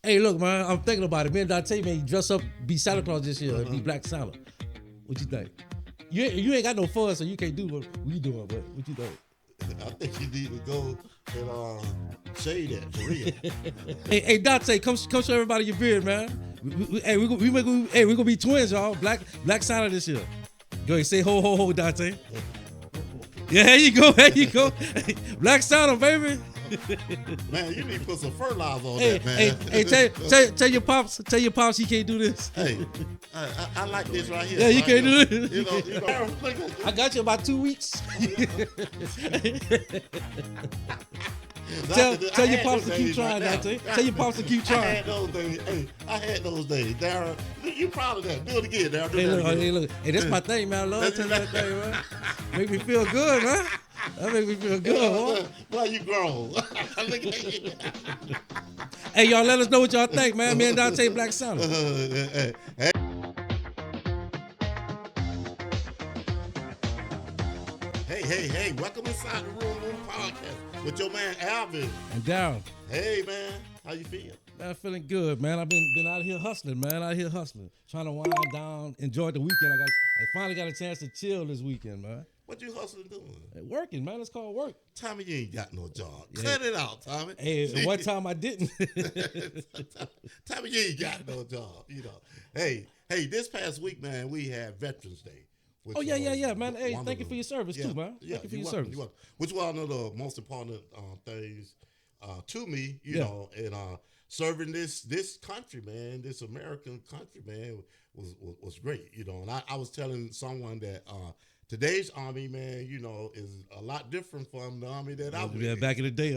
Hey, look, man, I'm thinking about it. Me and Dante may dress up, be Santa Claus this year, be Black Santa. What you think? You ain't got no fun, so you can't do what we doing. But what you think? I think you need to go and shade that for real. Hey, Dante, come show everybody your beard, man. Hey, we gonna be twins, y'all. Black Santa this year. Go ahead, say ho ho ho, Dante. Yeah, there you go, there you go. Black Santa, baby. Man, you need to put some fertilizer on Hey, that, man. tell your pops he can't do this. Hey, I like this right here. Yeah, you right can't here. do this. You know, I got you about 2 weeks. Tell your pops to keep trying, Dante. Tell your pops to keep I trying. had those days. Hey, I had those days. Darryl, you proud of that? Do it again, Darryl. Hey, look. Hey, that's my thing, man. I love telling that thing, man. Make me feel good, man. That make me feel good, huh? Well, you grown. Look at you. Hey, y'all, let us know what y'all think, man. Me and Dante Black Santa. Hey, welcome inside the Room Podcast with your man Alvin and Darryl. Hey, man, how you feel? Man, feeling good, man. I've been out here hustling, man. Trying to wind down, enjoy the weekend. I finally got a chance to chill this weekend, man. What you hustling doing? Hey, working, man. It's called work. Tommy, you ain't got no job. Yeah. Cut it out, Tommy. Hey, one time I didn't. Tommy, you ain't got no job. You know. Hey, this past week, man, we had Veterans Day. Oh yeah, man. Hey, thank you for your service too, man. Thank you for your service. Which was one of the most important things to me, you know, and serving this country, man, this American country, man, was great, you know. And I was telling someone that today's army, man, you know, is a lot different from the army that I was in. Back in the day.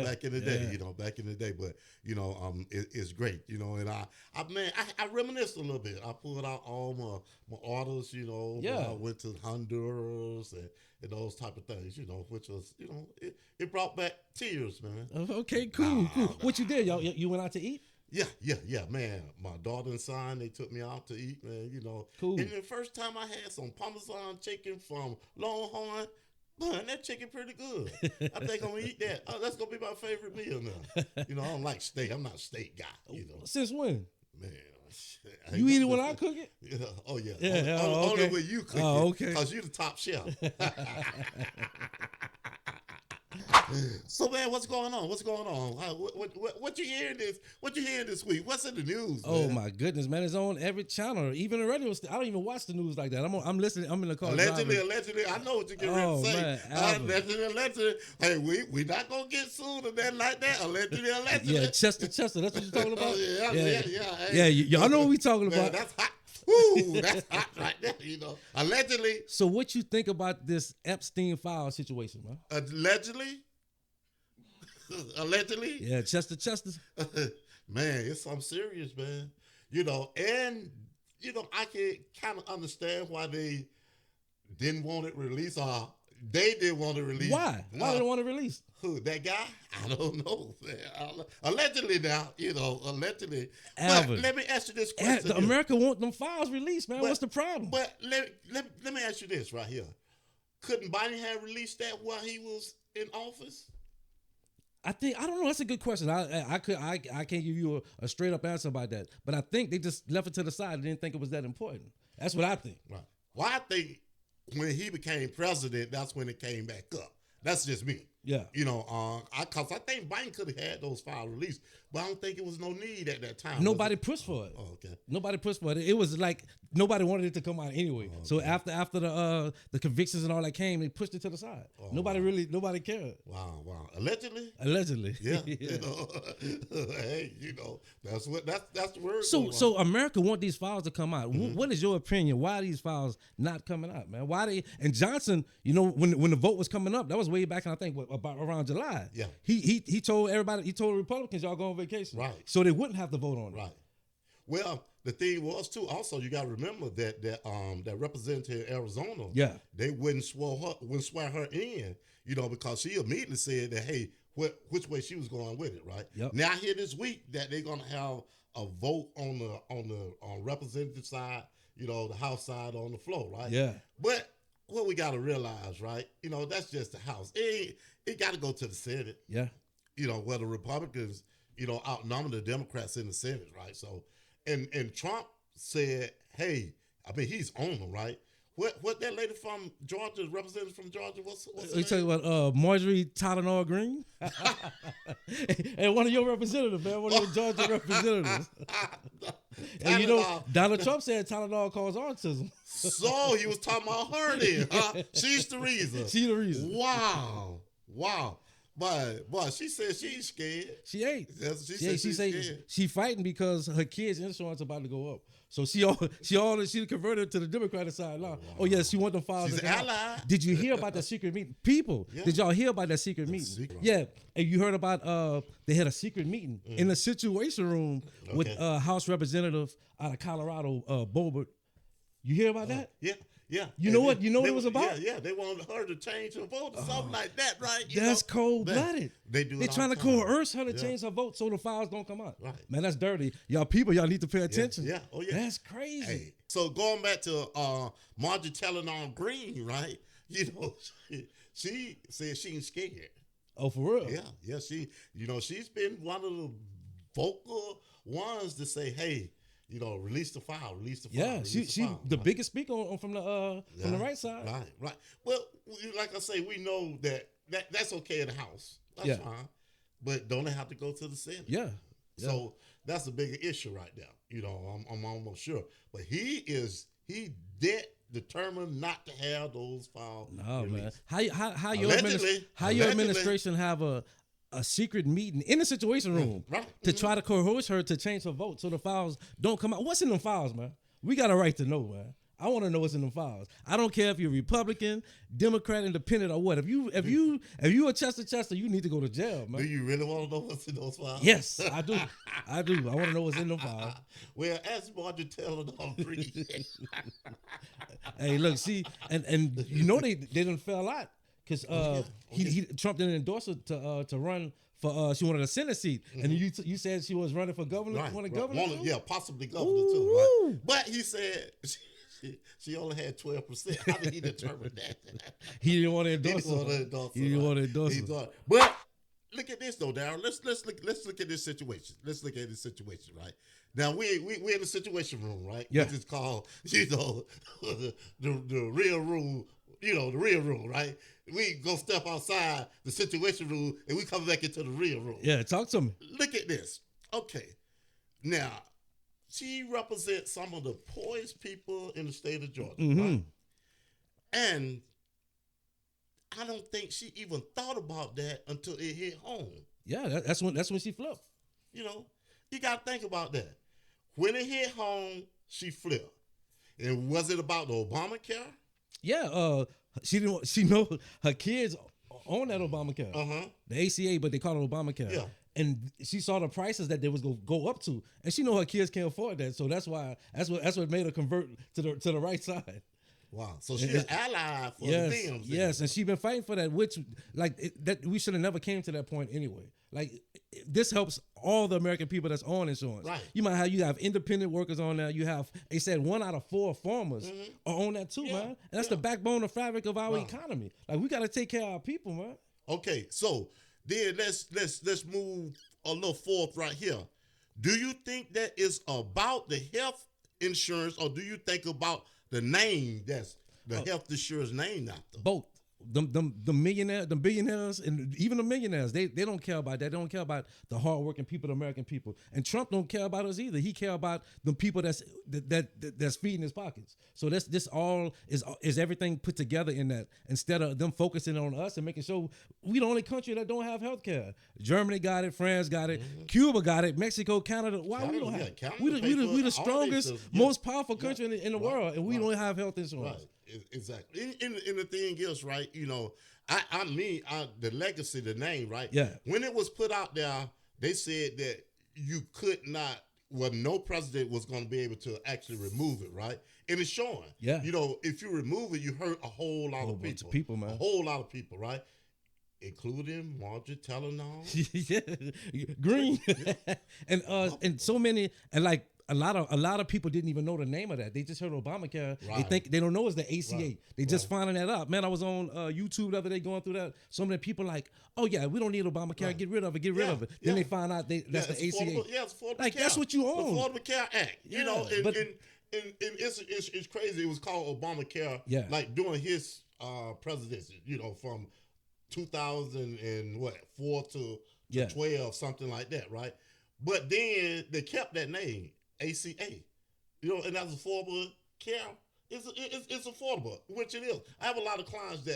Back in the day, you know, back in the day. But, you know, it's great, you know. And I reminisced a little bit. I pulled out all my orders, you know. Yeah. I went to Honduras and those type of things, you know, which was, you know, it brought back tears, man. Okay, cool. What you did, y'all? You went out to eat? Yeah, man. My daughter and son, they took me out to eat, man, you know. Cool. And the first time I had some Parmesan chicken from Longhorn, man, that chicken pretty good. I think I'm going to eat that. Oh, that's going to be my favorite meal now. You know, I don't like steak. I'm not a steak guy, you know. Since when? Man. You eat it when I cook it? Yeah. Oh, yeah. Yeah, only when you cook it. Okay. Because you're the top chef. So, man, what's going on? What you hearing this week? What's in the news, man? Oh my goodness, man! It's on every channel, even the radio. I don't even watch the news like that. I'm listening. I'm in the car. Allegedly. I know what you're getting ready to say. Man, allegedly. Hey, we not gonna get sued or nothing like that. Allegedly. Yeah, Chester. That's what you're talking about. Yeah. Y'all know what we talking about. That's hot. Woo, that's hot right there. You know, allegedly. So, what you think about this Epstein file situation, man? Allegedly. Yeah, Chester. Man, it's something serious, man. You know, and you know, I can kind of understand why they didn't want it released, or they didn't want it released. Why? Why they don't want it released? Who, that guy? I don't know. Allegedly now, you know, allegedly. Alvin, but let me ask you this question. America want them files released, man. What's the problem? But let me ask you this right here. Couldn't Biden have released that while he was in office? I don't know. That's a good question. I can't give you a straight up answer about that. But I think they just left it to the side and didn't think it was that important. That's what I think. Right. Well, I think when he became president, that's when it came back up. That's just me. Yeah. You know, because I think Biden could have had those files released, but I don't think it was no need at that time. Nobody pushed for it. Oh, okay. Nobody pushed for it. It was like nobody wanted it to come out anyway. Oh, okay. So after the convictions and all that came, they pushed it to the side. Oh, nobody cared. Wow. Allegedly. Yeah. You know, hey, you know, that's the word. So America want these files to come out. Mm-hmm. What is your opinion? Why are these files not coming out, man? And Johnson, you know, when the vote was coming up, that was way back in, I think, about around July. Yeah. He told everybody, he told the Republicans, y'all go on vacation. Right. So they wouldn't have to vote on it. Right. Well, the thing was too. Also, you got to remember that representative Arizona. Yeah. They wouldn't swear her in. You know, because she immediately said that, hey, which way she was going with it. Right. Yep. Now I hear this week that they're gonna have a vote on the representative side. You know, the House side on the floor. Right. Yeah. But what we got to realize, right? You know, that's just the House. It got to go to the Senate. Yeah. You know, where the Republicans, outnumber the Democrats in the Senate, right? So, and Trump said, hey, I mean, he's on them, right? What that lady from Georgia, representative from Georgia, what's her You talking about Marjorie TYLENOL Green? And one of your representatives, man, one of your Georgia representatives. And Donald Trump said Tylenol causes autism. So he was talking about her then, huh? She's the reason. She's the reason. Wow. But she said she ain't scared. She ain't. She said she fighting because her kids' insurance about to go up. So she converted to the Democratic side now. Wow. Oh yes, she want them files. She's an ally. Did you hear about that secret meeting? People, did y'all hear about that secret meeting? Yeah, and you heard about they had a secret meeting in the Situation Room with House Representative out of Colorado, Boebert. You hear about that? Yeah. You know what? You know what it was about? Yeah. They wanted her to change her vote or something like that, right? That's cold-blooded. They do. They're trying to coerce her to change her vote so the files don't come out. Right. Man, that's dirty. Y'all need to pay attention. Yeah. Oh, yeah. That's crazy. Hey. So going back to Marjorie TYLENOL Green, right? She said she ain't scared. Oh, for real? Yeah. She's been one of the vocal ones to say, hey, release the file. Yeah, she the biggest speaker from the right side. Right. Well, like I say, we know that's okay in the House. That's fine. But don't it have to go to the Senate? Yeah. So that's a bigger issue right now. I'm almost sure. But he dead determined not to have those files. No, released. Man. How your administration have a secret meeting in the Situation Room to try to coerce her to change her vote so the files don't come out. What's in them files, man? We got a right to know, man. I want to know what's in them files. I don't care if you're Republican, Democrat, Independent, or what. If you a Chester, you need to go to jail, man. Do you really want to know what's in those files? Yes, I do. I want to know what's in them files. Well, ask Marjorie TYLENOL Green. Hey, look, see, and they didn't fell out. Because Trump didn't endorse her to run for she wanted a Senate seat, and you said she was running for governor. Right. Possibly governor too. Right? But he said she only had 12%. How did he determine that? He didn't want to endorse her. He didn't want to endorse her. But look at this though, Darryl. Let's look at this situation. Right now we in the Situation Room, right? Yeah. Which is called the real room. The real room, right? We go step outside the Situation Room and we come back into the real room. Yeah, talk to me. Look at this. Okay. Now, she represents some of the poorest people in the state of Georgia, right? And I don't think she even thought about that until it hit home. Yeah, that's when she flipped. You got to think about that. When it hit home, she flipped. And was it about the Obamacare? Yeah, she know her kids own that Obamacare, the ACA, but they call it Obamacare. Yeah, and she saw the prices that they was gonna go up to, and she know her kids can't afford that, so that's what made her convert to the right side. Wow, so she's an ally for the Dems. Yes, and she's been fighting for that, which that we should have never came to that point anyway. This helps all the American people that's on insurance. Right. You have independent workers on there. You have, they said 1 out of 4 farmers are on that too, man. And that's the backbone of fabric of our economy. We got to take care of our people, man. Okay, so then let's move a little forth right here. Do you think that is about the health insurance, or do you think about the name that's the health insurance named after? Both. The millionaires, the billionaires, and even the millionaires, they don't care about that. They don't care about the hardworking people, the American people. And Trump don't care about us either. He care about the people that's feeding his pockets. So this all is everything put together in that, instead of them focusing on us and making sure we the only country that don't have health care. Germany got it, France got it, Cuba got it, Mexico, Canada. Why we don't have? We the strongest, most powerful country in the world, and we don't have health insurance. Right. Exactly. And the thing is, right, the legacy, the name, right? Yeah. When it was put out there, they said that you could not, no president was going to be able to actually remove it, right? And it's showing. Yeah. If you remove it, you hurt a whole lot of people. Man. A whole lot of people, right? Including Marjorie TYLENOL. Yeah. Green. And so many, and a lot of people didn't even know the name of that. They just heard Obamacare. Right. They don't know it's the ACA. Right. They just finding that out. Man, I was on YouTube the other day going through that. Some of the people like, oh yeah, we don't need Obamacare. Right. Get rid of it. Get rid of it. Then they find out that's the ACA. It's Affordable like Care. that's what you own. The Affordable Care Act. Yeah, You know, but it's crazy. It was called Obamacare. Yeah. Like during his presidency. You know, from 2004 to 12, something like that, right? But then they kept that name, ACA. You know, and that's Affordable Care. It's affordable, which it is. I have a lot of clients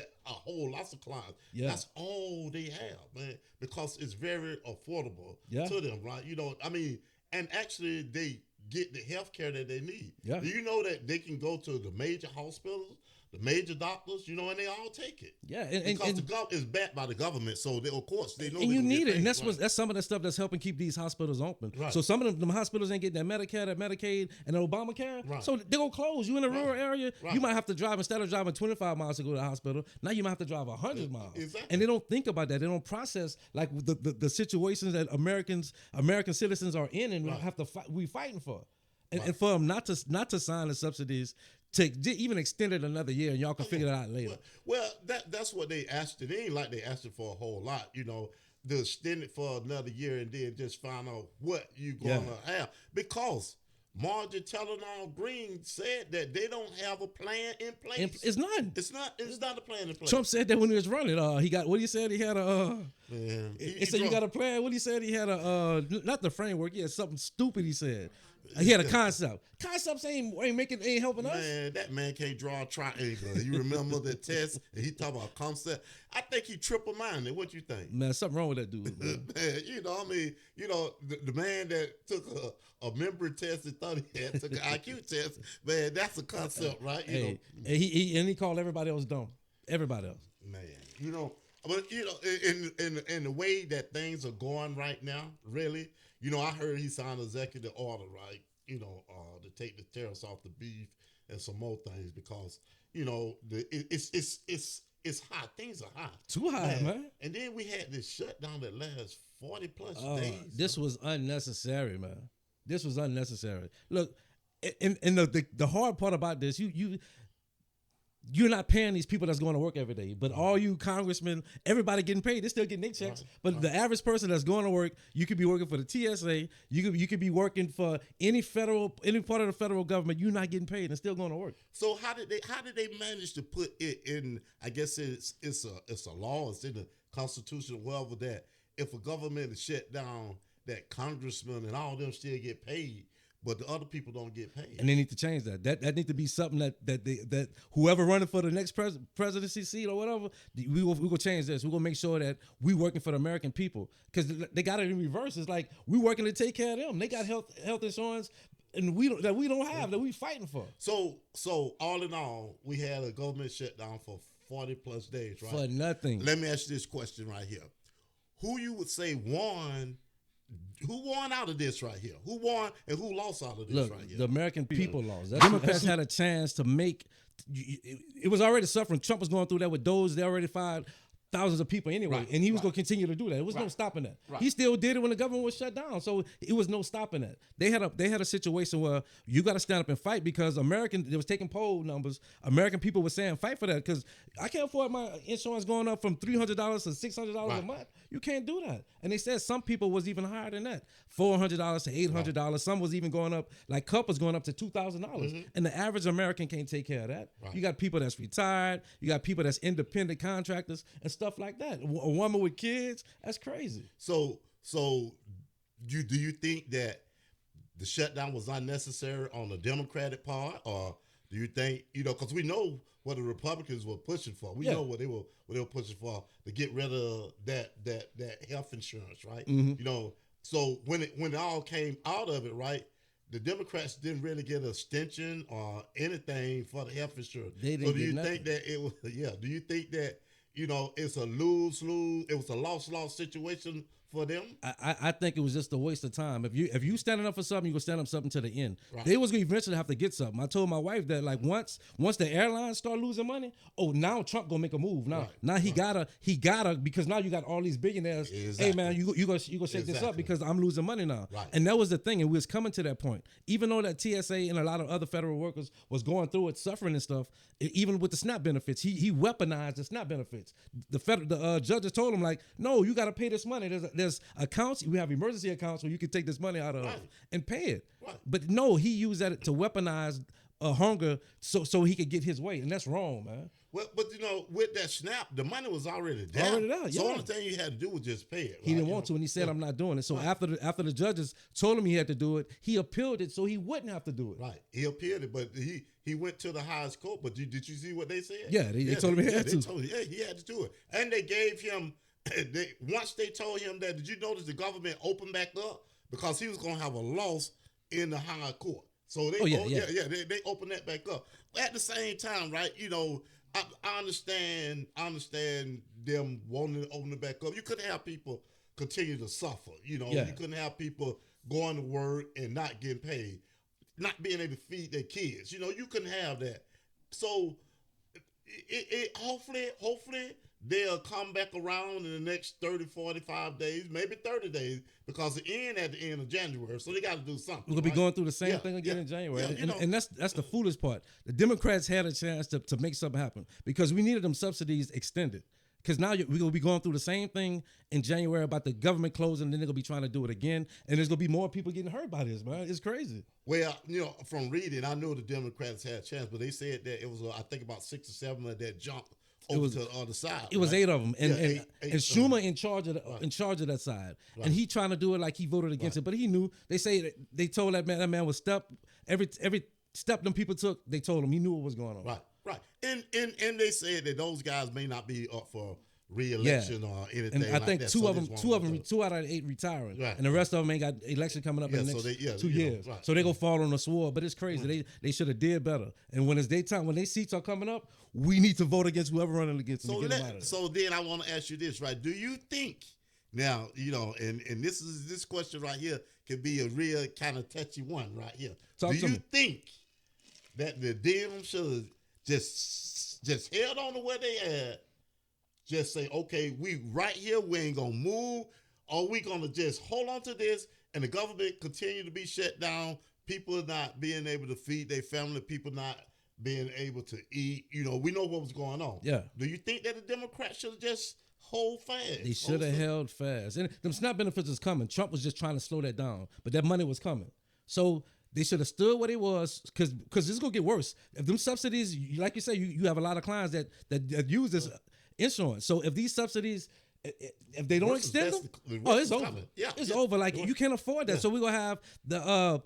lots of clients. Yeah. That's all they have, man, because it's very affordable Yeah. to them, right? You know, I mean, and actually they get the health care that they need. Yeah. Do you know that they can go to the major hospitals, the major doctors, you know, and they all take it. Yeah, because the government is backed by the government, so of course they know. And you need it, and that's that's some of the stuff that's helping keep these hospitals open. Right. So some of them hospitals ain't getting that Medicare, that Medicaid, and that Obamacare. Right. So they're gonna close. You in a rural area, you might have to drive, instead of driving 25 miles to go to the hospital, now you might have to drive 100 miles. Exactly. And they don't think about that. They don't process like the situations that American citizens are in, and we have to fight. We fighting for. And for them not to sign the subsidies, to even extend it another year, and y'all can figure it out later. Well, that's what they asked it. It ain't like they asked it for a whole lot, you know. To extend it for another year and then just find out what you gonna have, because Marjorie TYLENOL Green said that they don't have a plan in place. It's none. It's not a plan in place. Trump said that when he was running. He got what he said. He had a. He said you got a plan. What he said, he had a not the framework. He had something stupid. He said he had a concept. Concepts ain't helping us. Man, that man can't draw a triangle. You remember the test? And he talking about concept. I think he triple-minded. What you think? Man, something wrong with that dude. Man. Man, you know, I mean, you know, the man that took a memory test and thought he had took an IQ test. Man, that's a concept, right? You know, and he called everybody else dumb. Everybody else. Man, you know, but you know, in the way that things are going right now, really, you know, I heard he signed an executive order, right? You know, to take the tariffs off the beef and some more things, because you know it's hot. Things are hot. Too hot, man. And then we had this shutdown that lasts 40 plus days. This was unnecessary, man. This was unnecessary. Look, and the hard part about this, you're not paying these people that's going to work every day, but all you congressmen, everybody getting paid, they're still getting their checks. But the average person that's going to work, you could be working for the TSA, you could be working for any part of the federal government, you're not getting paid and still going to work. So how did they manage to put it in? I guess it's a law, it's in the Constitution, whatever, that if a government is shut down, that congressmen and all them still get paid, but the other people don't get paid. And they need to change that. That need to be something that whoever running for the next presidency seat or whatever, we will change this. We're gonna make sure that we working for the American people, because they got it in reverse. It's like we working to take care of them. They got health insurance, and we don't have, that we fighting for. So all in all, we had a government shutdown for 40 plus days, right? For nothing. Let me ask you this question right here: who you would say won? Who won out of this right here? Who won and who lost out of this right here? The American people lost. The Democrats had a chance to make. It was already suffering. Trump was going through that with those. They already fired thousands of people anyway, and he was going to continue to do that. It was no stopping that. He still did it when the government was shut down, so it was no stopping that. They had a situation where you got to stand up and fight, because they was taking poll numbers. American people were saying fight for that, because I can't afford my insurance going up from $300 to $600 a month. You can't do that. And they said some people was even higher than that, $400 to $800. Some was even going up, like couples going up to $2,000. And the average American can't take care of that. You got people that's retired. You got people that's independent contractors and stuff like that. A woman with kids, that's crazy. So do you think that the shutdown was unnecessary on the Democratic part, or do you think, you know, because we know what the Republicans were pushing for. We know what they were pushing for, to get rid of that health insurance, right? You know, so when it all came out of it, right, the Democrats didn't really get an extension or anything for the health insurance. They didn't. So do you think that it was? Yeah. Do you think that, you know, it's a lose-lose? It was a loss-loss situation for them. I think it was just a waste of time. If you standing up for something, you gonna stand up something to the end. Right. They was gonna eventually have to get something. I told my wife that like once the airlines start losing money, now Trump gonna make a move. Now he gotta because now you got all these billionaires. Exactly. Hey man, you gonna shake this up because I'm losing money now. Right. And that was the thing, and we was coming to that point. Even though that TSA and a lot of other federal workers was going through it, suffering and stuff, even with the SNAP benefits, he weaponized the SNAP benefits. The judges told him like, no, you got to pay this money. There's accounts. We have emergency accounts where you can take this money out of and pay it. Right. But no, he used that to weaponize hunger so he could get his way, and that's wrong, man. Well, but with that SNAP, the money was already there. Already there, So yeah. the only thing you had to do was just pay it. He didn't want to, and he said, "I'm not doing it." So after the judges told him he had to do it, he appealed it so he wouldn't have to do it. Right. He appealed it, but he went to the highest court. But did you see what they said? Yeah, they told him he had to. He had to do it, and they gave him. Once they told him that, did you notice the government opened back up because he was going to have a loss in the higher court? So they they opened that back up. At the same time, right? I understand them wanting to open it back up. You couldn't have people continue to suffer. You couldn't have people going to work and not getting paid, not being able to feed their kids. You couldn't have that. So hopefully they'll come back around in the next 30, 45 days, maybe 30 days, because it ends at the end of January. So they got to do something. We're going to be going through the same thing again in January. And that's the foolish part. The Democrats had a chance to make something happen because we needed them subsidies extended. Because now we're going to be going through the same thing in January about the government closing, and then they're going to be trying to do it again. And there's going to be more people getting hurt by this, man. It's crazy. Well, from reading, I know the Democrats had a chance, but they said that it was, I think, about 6 or 7 of that jumped over to the other side. It was 8 of them, and eight Schumer in charge of that side, and he trying to do it like he voted against it, but he knew. They told that man was step every step them people took. They told him he knew what was going on. Right, and they said that those guys may not be up for re-election or anything. And I think that. two out of 8 retiring, and the rest of them ain't got election coming up in the next 2 years. So they gonna fall on the sword. But it's crazy. They should have did better. And when it's daytime, when their seats are coming up, we need to vote against whoever running against them. So then I want to ask you this, right? Do you think now, and this question right here could be a real kind of touchy one right here. Do you think that the Dems should just held on to where they at? Just say, okay, we right here, we ain't gonna move, or we gonna just hold on to this, and the government continue to be shut down, people not being able to feed their family, people not being able to eat. We know what was going on. Yeah. Do you think that the Democrats should just hold fast? They should have held fast. And them SNAP benefits is coming. Trump was just trying to slow that down, but that money was coming. So they should have stood where they was, because it's gonna get worse. If them subsidies, like you say, you have a lot of clients that use this insurance. So if these subsidies, if they don't extend them, it's over. Yeah, it's over. Like you can't afford that. So we're gonna have the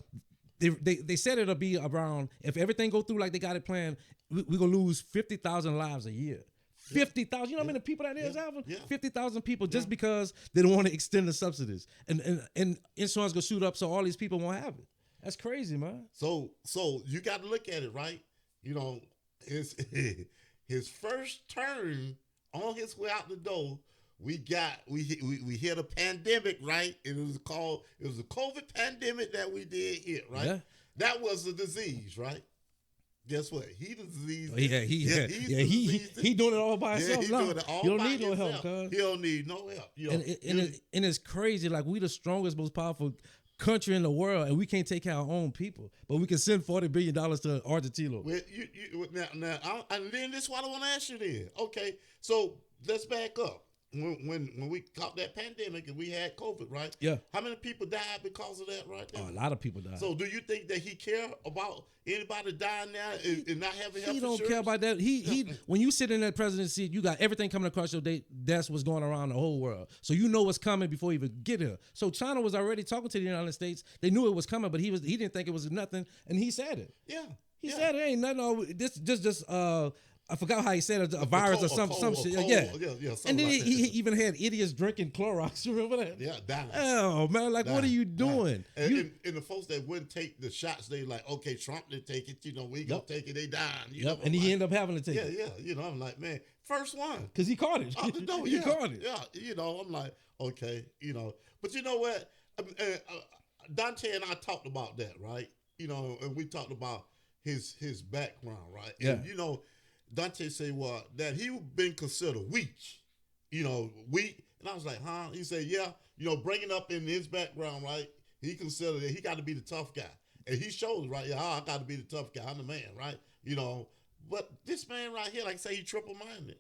they said it'll be around, if everything go through like they got it planned, we're gonna lose 50,000 lives a year. 50,000. You know how many people that is, Alvin? 50,000 people just because they don't want to extend the subsidies, and insurance gonna shoot up, so all these people won't have it. That's crazy, man. So you got to look at it, right? His first term, on his way out the door, we hit a pandemic, right? It was a COVID pandemic that we did hit, right? Yeah. That was a disease, right? Guess what? He the disease. He doing it all by himself. Doing it all you don't by need himself. no help, cuz. He don't need no help. And it's crazy. Like, we the strongest, most powerful country in the world, and we can't take care of our own people, but we can send $40 billion to Argentina. Well, and then this is what I want to ask you then. Okay, so let's back up. When we caught that pandemic and we had COVID, right? Yeah. How many people died because of that, right there? Oh, a lot of people died. So do you think that he care about anybody dying now and not having health insurance? He don't care about that. He when you sit in that presidency, you got everything coming across your day. That's what's going around the whole world. So you know what's coming before you even get here. So China was already talking to the United States. They knew it was coming, but he didn't think it was nothing, and he said it. Yeah. He said it ain't nothing. This just I forgot how he said it, a virus or some shit. Yeah. And then he even had idiots drinking Clorox. You remember that? Yeah, dying. Oh man, like what are you doing? And the folks that wouldn't take the shots, they like, okay, Trump didn't take it. We gonna take it. They dying. And he ended up having to take it. Yeah. I'm like, man, first one because he caught it. No, he caught it. Yeah. I'm like, okay, but you know what? Dante and I talked about that, right? And we talked about his background, right? Yeah. And Dante said, well, that he been considered weak, weak. And I was like, huh? He said, yeah, bringing up in his background, right? He considered that he got to be the tough guy. And he shows, right? Yeah, I got to be the tough guy. I'm the man, right? But this man right here, like I say, he triple-minded.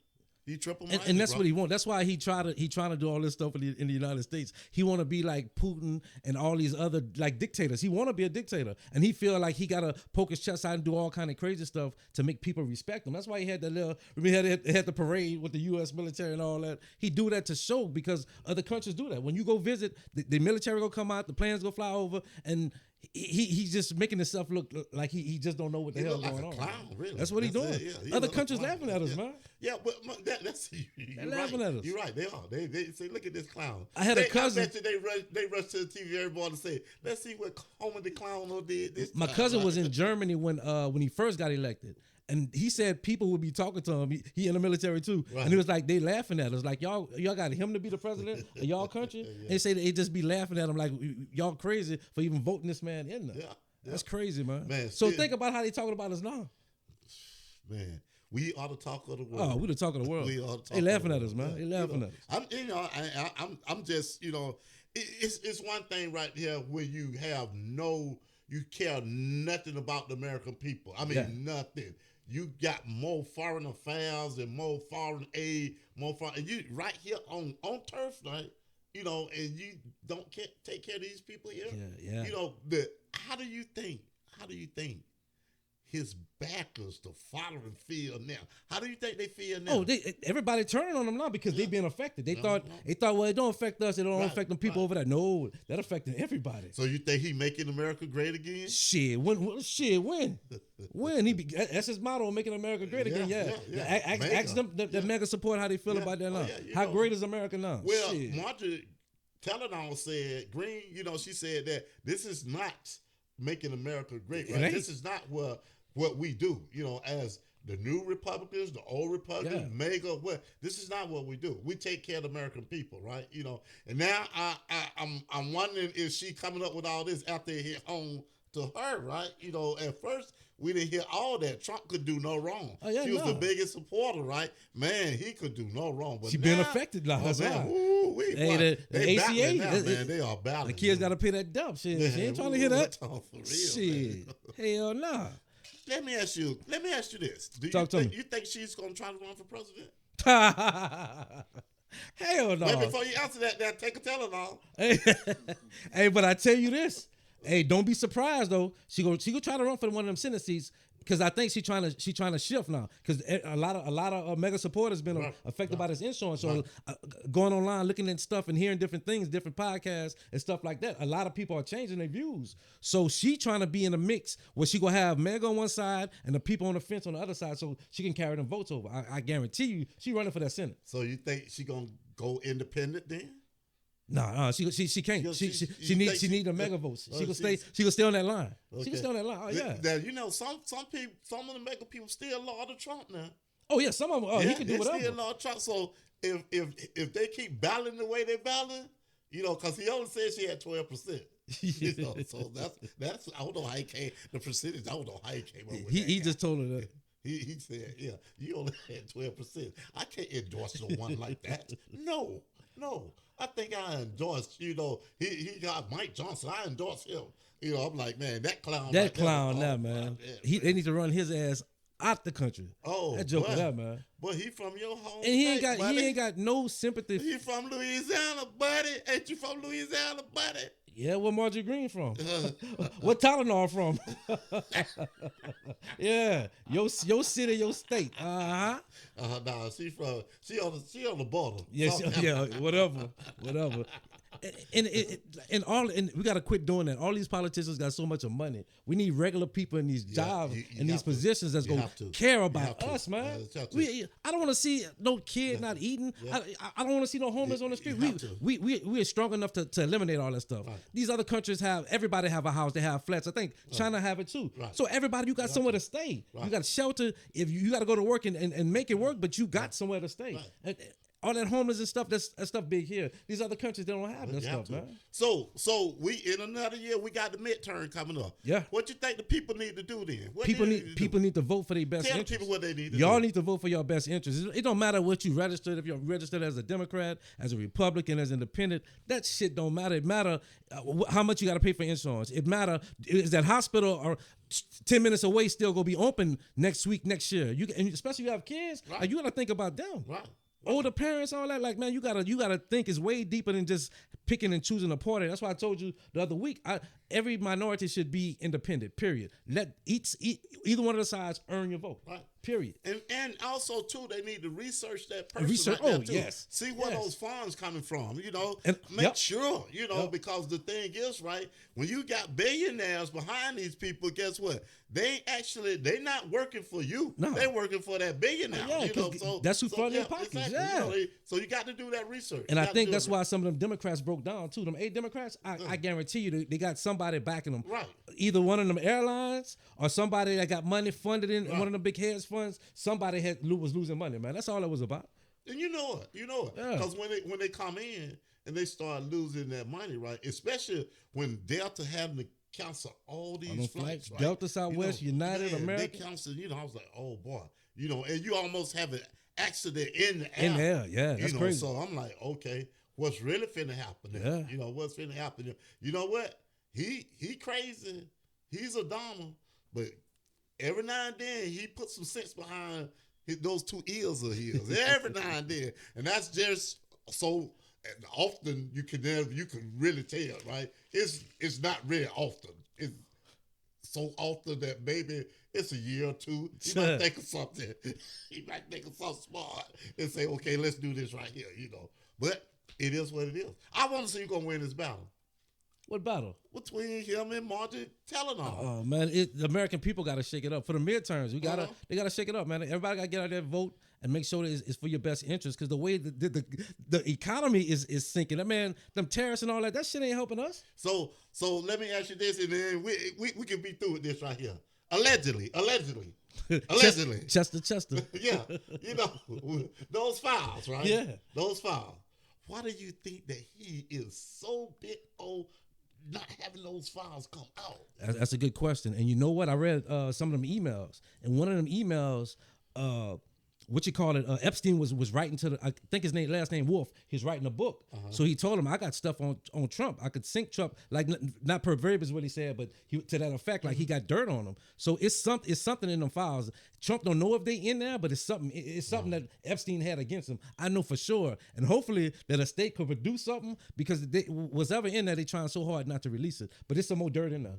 And that's what he wants. That's why he trying to do all this stuff in the United States. He want to be like Putin and all these other like dictators. He want to be a dictator, and he feel like he gotta poke his chest out and do all kind of crazy stuff to make people respect him. That's why he had that little. We had the parade with the U.S. military and all that. He do that to show because other countries do that. When you go visit, the military go come out, the planes go fly over, and he's just making himself look like he just don't know what the hell is going on. Clown, really. That's what he's doing. Other countries laughing at us, man. Yeah, but that's they're laughing at us. You're right. They are. They say, look at this clown. I had a cousin. I bet you they rush to the TV. Everybody say, let's see what Homer the Clown did. This My cousin was in Germany when he first got elected. And he said people would be talking to him. He in the military too, right. And he was like, they laughing at us, like y'all got him to be the president of y'all country. They say they just be laughing at him, like y'all crazy for even voting this man in there. That's crazy, man. So think about how they talking about us now. Man, we are the talk of the world. Oh, we the talk of the world. We are the talk they laughing at us, man. They laughing at us. I'm just, it's one thing right here where you care nothing about the American people. I mean, nothing. You got more foreign affairs and more foreign aid, and you right here on turf, right? And you don't take care of these people here. Yeah. How do you think his backers, the following, feel now? How do you think they feel now? Oh, everybody turning on them now because they being affected. They thought, well, it don't affect us. It don't affect them people over there. No, that affecting everybody. So you think he making America great again? Shit, when? That's his motto, making America great again. Yeah. Ask them the mega support how they feel about that now. How great is America now? Well, Marjorie TYLENOL said, Green, she said that this is not making America great, right? This is not what we do, as the new Republicans, the old Republicans, mega. This is not what we do. We take care of the American people, right? And now I'm wondering if she coming up with all this after it hit home to her, right? At first we didn't hear all that. Trump could do no wrong. She was the biggest supporter, right? Man, he could do no wrong. But she been affected now. The ACA, man, they are battling. The kids got to pay that dump. She ain't trying to hear that. For real, shit, hell nah. Let me ask you this. You think she's gonna try to run for president? Hell no. Wait, before you answer that, take a Tylenol. Hey, but I tell you this. Hey, don't be surprised though. She go try to run for one of them Senate seats because I think she trying to shift now because a lot of mega supporters been affected by this insurance. So going online, looking at stuff and hearing different things, different podcasts and stuff like that. A lot of people are changing their views. So she trying to be in a mix where she gonna have mega on one side and the people on the fence on the other side, so she can carry them votes over. I guarantee you, she running for that Senate. So you think she gonna go independent then? No, she can't. She need the mega votes. She gonna stay. She gonna stay on that line. Okay. She gonna stay on that line. Oh yeah. Now, some people, some of the mega people still laud Trump now. Oh yeah, some of them. Oh, he can do whatever. Still laud Trump. So if they keep battling the way they battling, because he only said she had 12%. So that's I don't know how he came. The percentage I don't know how he came up with. He just told her that. He said, yeah, you only had 12%. I can't endorse no one like that. No. I think I endorsed, he got Mike Johnson. I endorsed him. I'm like, man, that clown. That clown now, man. They need to run his ass out the country. Oh, that joke that, man. But he from your home. And he ain't got no sympathy. He from Louisiana, buddy. Ain't you from Louisiana, buddy? Yeah, where Marjorie Green from? What TYLENOL from? Yeah, your city, your state. Nah, she on the border. Yeah, whatever. And we got to quit doing that. All these politicians got so much of money. We need regular people in these jobs and these positions that's going to care about us, man. I don't want to see no kid not eating. I don't want to see no homeless on the street. We are strong enough to eliminate all that stuff. Right. These other countries everybody have a house. They have flats. I think China have it too. Right. So everybody, you got somewhere to stay. Right. You got shelter. If you got to go to work and make it work, but you got somewhere to stay. Right. All that homeless and stuff, that stuff big here. These other countries, they don't have that stuff, man. So we in another year, we got the midterm coming up. Yeah. What you think the people need to do then? People need to vote for their best interests. Tell the people what they need to do. Y'all need to vote for your best interests. It don't matter what you registered. If you're registered as a Democrat, as a Republican, as independent, that shit don't matter. It matter how much you got to pay for insurance. It matter is that hospital or 10 minutes away still gonna be open next week, next year. And especially if you have kids, you got to think about them. Right. Older parents, all that, like, man, you gotta think it's way deeper than just picking and choosing a party. That's why I told you the other week, every minority should be independent, period. Let either one of the sides earn your vote. Right. Period. And also too, they need to research that person. Too. Yes. See where those funds coming from, and make sure, because the thing is, right, when you got billionaires behind these people, guess what? They not working for you. No. They're working for that billionaire. So that's who funded their pockets. Exactly. So you got to do that research. And I think that's why some of them Democrats broke down too. Them 8 Democrats, I guarantee you, they got somebody backing them. Right. Either one of them airlines or somebody that got money funded in one of the big hedge funds. Somebody was losing money, man. That's all it was about. And you know it. Because when they come in and they start losing that money, right? Especially when Delta having to cancel all these flights, right? Delta, Southwest, United, American. They canceled. I was like, oh boy, and you almost have an accident in the air. In the air, yeah, that's crazy. So I'm like, okay, what's really finna happen there? Yeah. What's finna happen there? You know what? He crazy. He's a Dahmer, but every now and then he puts some sense behind those 2 ears of his. Every now and then, and that's just so often you can really tell, right? It's not really often. It's so often that maybe it's a year or 2. He might think of something. He might think of something smart and say, okay, let's do this right here. But it is what it is. I want to see who's gonna win this battle. What battle? Between him and Marjorie TYLENOL. Oh man, the American people got to shake it up for the midterms. They gotta shake it up, man. Everybody got to get out there, vote, and make sure that it's for your best interest. Because the way the economy is sinking, that man, them tariffs and all that shit ain't helping us. So let me ask you this, and then we can be through with this right here. Allegedly. Chester. Yeah, those files, right? Yeah, those files. Why do you think that he is so big old? Not having those files come out? That's a good question. And you know what? I read some of them emails, and one of them emails, Epstein was writing to I think his last name Wolf. He's writing a book, so he told him, I got stuff on Trump. I could sink Trump, like not per verb is what he said, but to that effect, like he got dirt on him. So it's something in them files. Trump don't know if they in there, but it's something. It's something that Epstein had against him. I know for sure, and hopefully that a state could produce something, because what's ever in there, they trying so hard not to release it. But it's some more dirt in there,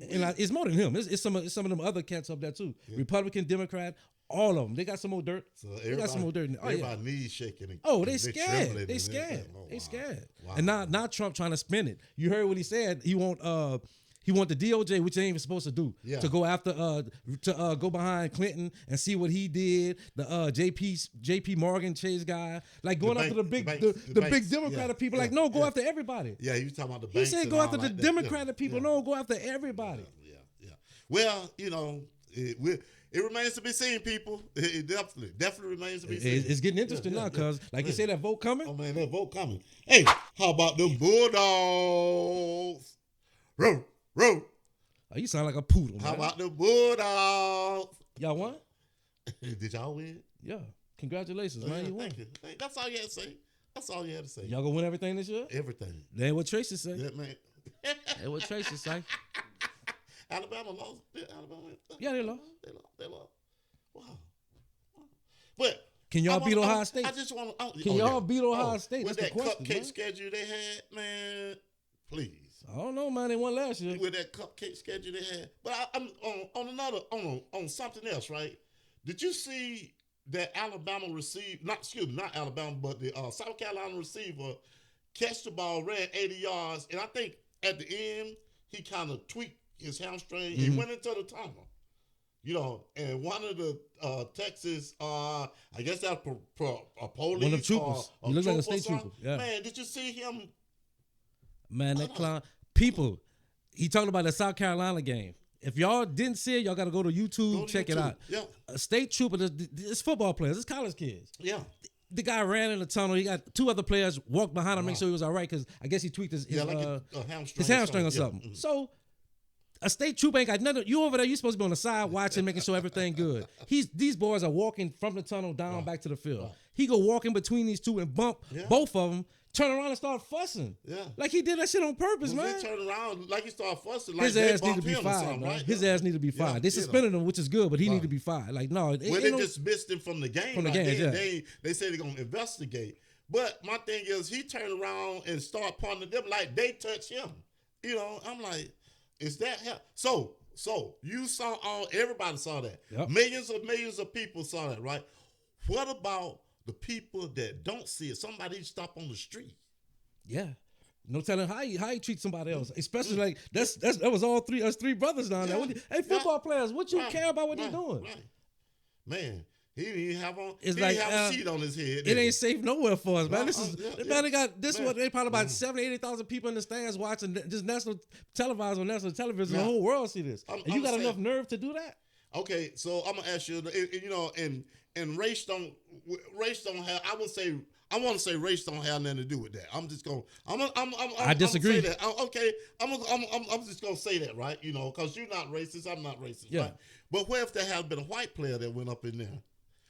and it's more than him. It's some of them other cats up there too. Yeah. Republican, Democrat. All of them. They got some more dirt. So they got some more dirt in there. Everybody knees shaking. They scared. They scared. They scared. Wow. And now Trump trying to spin it. You heard what he said. He want the DOJ, which they ain't even supposed to do, to go after go behind Clinton and see what he did. The JP Morgan Chase guy, like going after the big Democratic people. Like, no, go after everybody. Yeah, he was talking about the banks. He said go after the like Democratic people. Yeah. No, go after everybody. Yeah. Well, it remains to be seen, people. It definitely remains to be seen. It's getting interesting now, cuz, like you say, that vote coming. Oh, man, that vote coming. Hey, how about them Bulldogs? Row. Oh, you sound like a poodle, man. How about the Bulldogs? Y'all won? Did y'all win? Yeah. Congratulations, man. You won. Thank you. That's all you had to say. Y'all gonna win everything this year? Everything. That ain't what Tracy say. Yeah, man. That ain't what Tracy say. Alabama lost. Yeah, they lost. They lost. Wow. But can y'all beat Ohio State? I just want to. Can y'all beat Ohio State? With That's that the question, cupcake man. schedule they had, man, please. I don't know, man. They won last year. With that cupcake schedule they had. But I'm on something else, right? Did you see that Alabama received, not Alabama, but the South Carolina receiver catch the ball, ran 80 yards, and I think at the end he kind of tweaked his hamstring and went into the tunnel. And one of the Texas, I guess that's a police. One of troopers. He looks like a state trooper. Yeah. Man, did you see him? Man, that clown. People, he talked about the South Carolina game. If y'all didn't see it, y'all got to go to YouTube, check it out. Yeah. A state trooper, it's football players, it's college kids. Yeah. The guy ran in the tunnel. He got 2 other players walked behind him, make sure he was all right, because I guess he tweaked his hamstring or something. Mm-hmm. So a state trooper ain't got nothing. You over there, you supposed to be on the side watching, making sure everything good. These boys are walking from the tunnel down back to the field. Right. He go walking between these 2 and bump both of them. Turn around and start fussing. Yeah. Like he did that shit on purpose, man. He turned around like he started fussing. Like his ass need to be fired, right? His ass need to be fired. They suspended him, which is good, but he need to be fired. Like, no. They dismissed him from the game. From the game, they say they're going to investigate. But my thing is, he turned around and started pointing at them like they touched him. I'm like, is that hell? So you saw everybody saw that. Yep. Millions of people saw that, right? What about the people that don't see it? Somebody stop on the street. Yeah. No telling how you treat somebody else. Especially like that was all 3 us 3 brothers down there. Hey, football players, what you care about what they're doing? Right. Man, he didn't have a sheet on his head. It ain't safe nowhere for us, man. They got this one. They probably about 70,000-80,000 people in the stands watching just national televised on national television. The whole world see this. And you got enough nerve to do that? Okay, so I'm gonna ask you. And race don't have. I want to say race don't have nothing to do with that. I disagree. I'm that. Okay, I'm just gonna say that, right? Because you're not racist, I'm not racist, right? But what if there had been a white player that went up in there?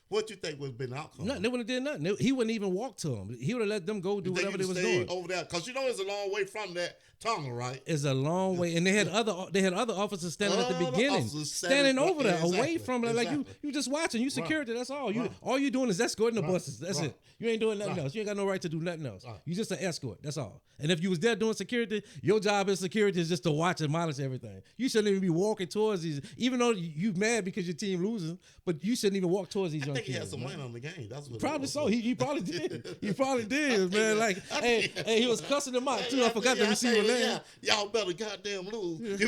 What you think would have been the outcome? Nothing. They wouldn't have did nothing. He wouldn't even walk to them. He would have let them go do whatever they was doing over there. Because it's a long way from that tunnel, right? It's a long way, and they had other officers standing at the beginning, standing over there, away from it. Like you just watching. You security. That's all. All you doing is escorting the buses. That's it. You ain't doing nothing else. You ain't got no right to do nothing else. You just an escort. That's all. And if you was there doing security, your job as security is just to watch and monitor everything. You shouldn't even be walking towards these, even though you mad because your team losing. But you shouldn't even walk towards these young kids. I think he had some money on the game. That's what. Probably so. He probably did. He probably did, man. Like, hey, he was cussing them out too. I forgot the receiver name. Y'all better goddamn lose.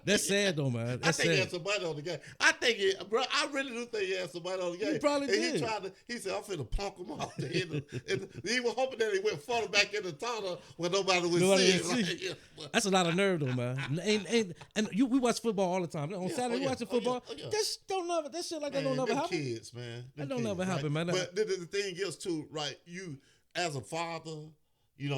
That's sad though, man. I think he had some money on the game. I really do think he had some money on the game. He probably did. He said, I'm finna punk him out. And he was hoping that he went further back in the tunnel when nobody would see it. That's a lot of nerve though, man. And we watch football all the time. On Saturday, we watching football. That shit like that don't never happen. Kids, man. That don't never happen, man. But the thing is too, right? You as a father, and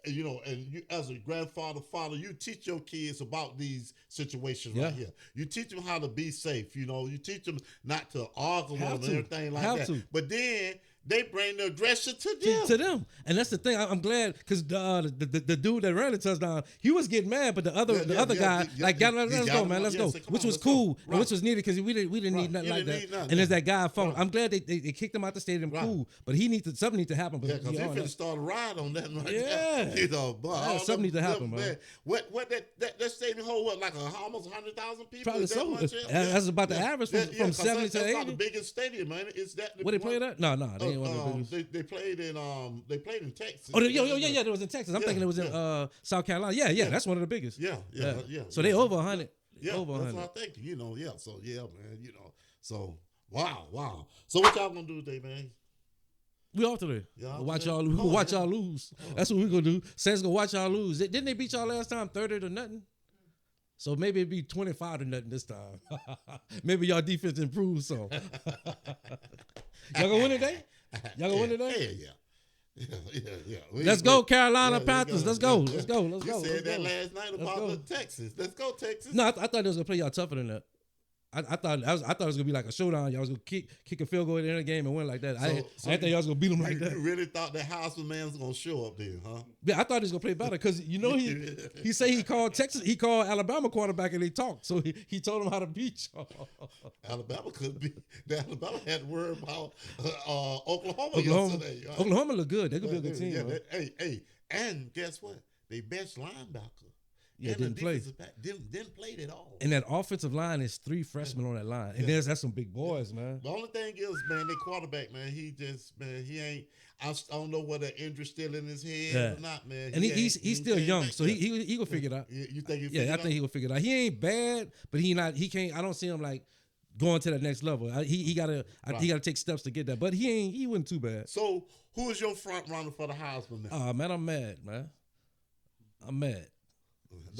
you as a grandfather, father, you teach your kids about these situations right here. You teach them how to be safe. You teach them not to argue with them and everything like that. But then they bring the aggression to them. And that's the thing. I'm glad because the dude that ran the touchdown, he was getting mad, but the other guy let's go, man, let's go, which was cool and which was needed because we didn't need nothing like that. And there's that guy phone. I'm glad they kicked him out the stadium. Cool, but something needs to happen. Because they finna start a ride on that right now. Something needs to happen, man. What that stadium hold like almost 100,000 people? Probably so. That's about the average from 70 to 80. That's not the biggest stadium, man. Is that where they play that? No. They played in Texas. Oh, yeah. It was in Texas. I'm thinking it was in South Carolina. Yeah. That's one of the biggest. Yeah. So they over 100. Yeah, over 100. That's what I think. So man. So wow. So what y'all gonna do today, man? We off today. Watch y'all lose. That's what we gonna do. Saints gonna watch y'all lose. Didn't they beat y'all last time 30-0? So maybe it'd be 25-0 this time. Maybe y'all defense improves some. Y'all gonna win today? Y'all gonna win today? Yeah. Let's go, Carolina Panthers. Let's go. You said that last night about Texas. Let's go, Texas. No, I thought they was gonna play y'all tougher than that. I thought it was gonna be like a showdown. Y'all was gonna kick a field goal at the end of the game and win like that. I didn't think y'all was gonna beat them like that. You really thought that Houseman man was gonna show up there, huh? Yeah, I thought he was gonna play better because he said he called Alabama quarterback and they talked. So he told him how to beat y'all. Alabama Alabama had to worry about Oklahoma yesterday. Oklahoma look good. They could be a good team. Hey, and guess what? They best linebacker Yeah, and didn't the play. defensive back didn't play at all. And that offensive line is 3 freshmen on that line. And that's some big boys, man. The only thing is, man, the quarterback, man, he ain't. I don't know whether injury still in his head or not, man. And he's still young, so he will figure it out. You think he? Yeah, I think he will figure it out. He ain't bad, but he can't. I don't see him like going to that next level. He gotta take steps to get that. But he wasn't too bad. So who is your front runner for the Heisman now? Oh man, I'm mad, man. I'm mad.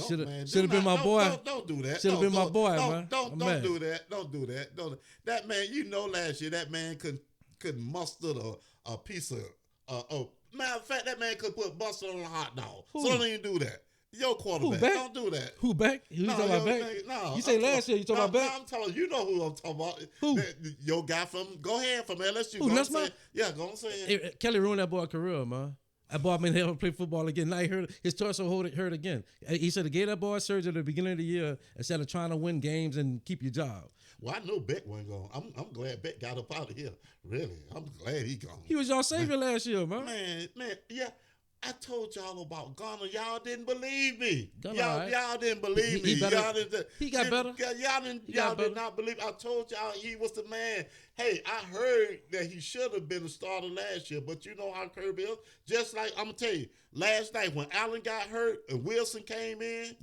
Should have Do been my boy. Don't do that. Should have been my boy, man. Don't do that. Don't do that. That man, last year that man couldn't muster a piece of. Matter of fact, that man could put mustard on a hot dog. Who? So don't even do that. Your quarterback. Don't do that. Who back? You talking about back? No. You say last year. You talking about back? No, I'm telling you. You know who I'm talking about. Who? Your guy go ahead from LSU. Who? That's my. Yeah, go on say it. Hey, Kelly ruined that boy's career, man. That boy been able to play football again. Now he hurt his torso hurt again. He said he gave that boy surgery at the beginning of the year instead of trying to win games and keep your job. Well, I know Beck wasn't going. I'm glad Beck got up out of here. Really, I'm glad he gone. He was y'all savior last year, man. Man, yeah. I told y'all about Govn't. Y'all didn't believe me. Right. Y'all didn't believe me. He got better. Y'all did not believe. I told y'all he was the man. Hey, I heard that he should have been a starter last year, but you know how Kirby is. Just like I'm gonna tell you, last night when Allen got hurt and Wilson came in,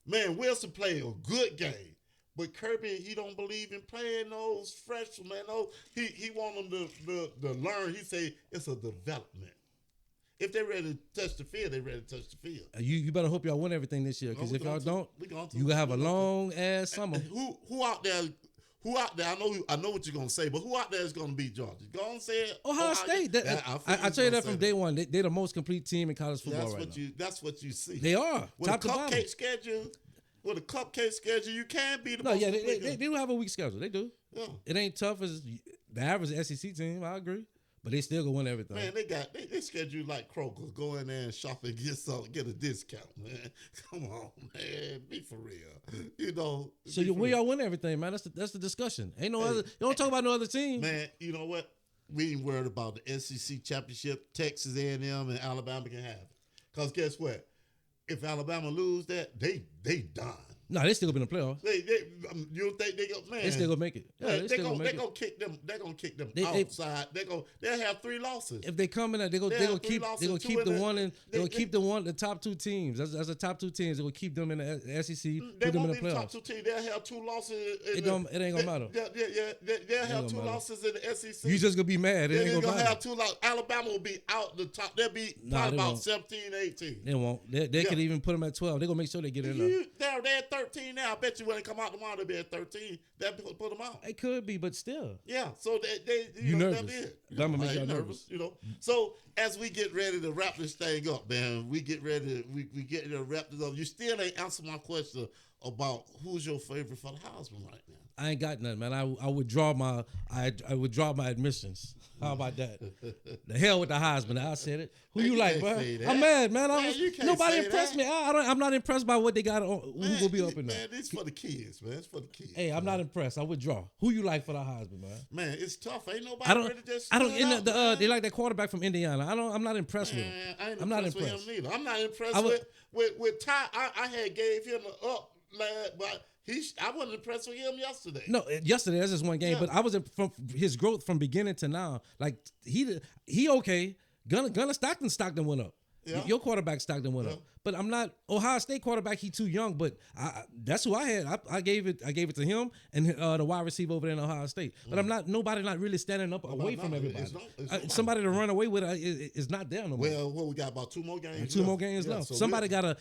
man, Wilson played a good game. But Kirby, he don't believe in playing those freshmen, man. He want them to learn. He say it's a development. If they're ready to touch the field, they're ready to touch the field. You better hope y'all win everything this year, because if y'all don't, you gonna have a long ass summer. Who out there? Who out there? I know what you're gonna say, but who out there is gonna beat Georgia? Go on, say it. Ohio State. I tell you that from day one. They're the most complete team in college football right now. That's what you see. They are. With top a to bottom. cupcake schedule. With a cupcake schedule, you can't beat the. No, yeah, they do have a weak schedule. They do. Yeah. It ain't tough as the average SEC team. I agree. But they still gonna win everything. Man, they schedule like Kroger. Go in there and shop and get a discount, man. Come on, man. Be for real. You know. So where y'all win everything, man. That's the discussion. Ain't no other. You don't talk about no other team. Man, you know what? We ain't worried about the SEC championship. Texas A&M and Alabama can have it. Cause guess what? If Alabama lose that, they done. No, they still gonna be in the playoffs. You don't think they go? Man, they still gonna make it. Yeah, they gonna kick them. They're gonna kick them outside. They'll have 3 losses. If they come in, they're gonna keep the top 2 teams. As the top 2 teams, they will keep them in the SEC. They put them won't in the be playoffs. top 2 teams. They'll have 2 losses. It ain't gonna matter. They'll have 2 losses in the SEC. You just gonna be mad. It ain't gonna matter. Have 2 losses. Alabama will be out the top. They'll be probably about 17, 18. They won't. They could even put them at 12. They're gonna make sure they get in there. They're at 13 now. I bet you when they come out tomorrow, they'll be at 13. They'll put them out. It could be, but still. Yeah. So you know, nervous. That'll make y'all nervous. You know. So as we get ready to wrap this thing up, man, we get ready to wrap this up. You still ain't answered my question about who's your favorite for the Heisman right now. I ain't got nothing, man. I withdraw my admissions. How about that? The hell with the Heisman. I said it. Who Man, you like, bro? I'm mad, man. Nobody impressed me. I'm not impressed by what they got on. Who will be up in there? Man, it's for the kids, man. It's for the kids. Hey, I'm not impressed. I withdraw. Who you like for the Heisman, man? Man, it's tough. Ain't nobody ready to just. They like that quarterback from Indiana. I'm not impressed with him. I'm not impressed with him neither. I'm not impressed with Ty. I had gave him an up, but. I wasn't impressed with him yesterday. No, yesterday that's just one game, but I was from his growth from beginning to now. Like he okay. Gunner Stockton went up. Yeah. Your quarterback Stockton went up, but I'm not Ohio State quarterback. He too young, but that's who I had. I gave it to him and the wide receiver over there in Ohio State. But I'm not really standing up away from everybody. Somebody to run away with is not there no more. Well, we got about 2 more games. 2 more games left. So somebody gotta.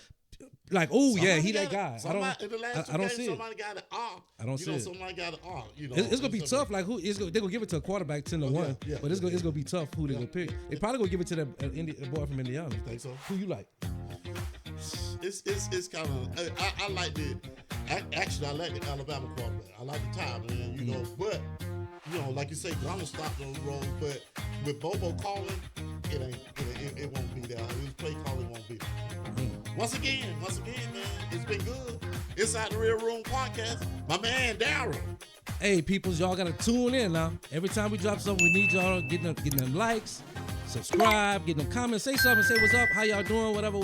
Like, oh yeah, he that guy. I don't see it. Somebody got an R. I don't see it. Somebody got an R. It's gonna be tough. Like they're gonna give it to a quarterback 10-1, but it's gonna be tough who they gonna pick. They probably gonna give it to the boy from Indiana. You think so? Who you like? It's kind of I like the Alabama quarterback. I like the time, man. You know, but like you say, Govn't stopped on the road, but with Bobo calling, it won't be there. His play calling won't be there. Once again, man, it's been good. Inside the Real Room Podcast, my man Darryl. Hey, peoples, y'all gotta tune in now. Every time we drop something, we need y'all getting them likes, subscribe, get them comments, say something, say what's up, how y'all doing, whatever.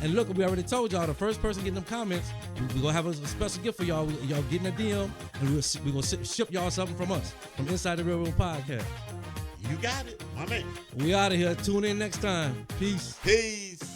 And look, we already told y'all, the first person getting them comments, we gonna have a special gift for y'all. Y'all getting a DM, and we gonna ship y'all something from us, from Inside the Real Room Podcast. You got it, my man. We out of here. Tune in next time. Peace. Peace.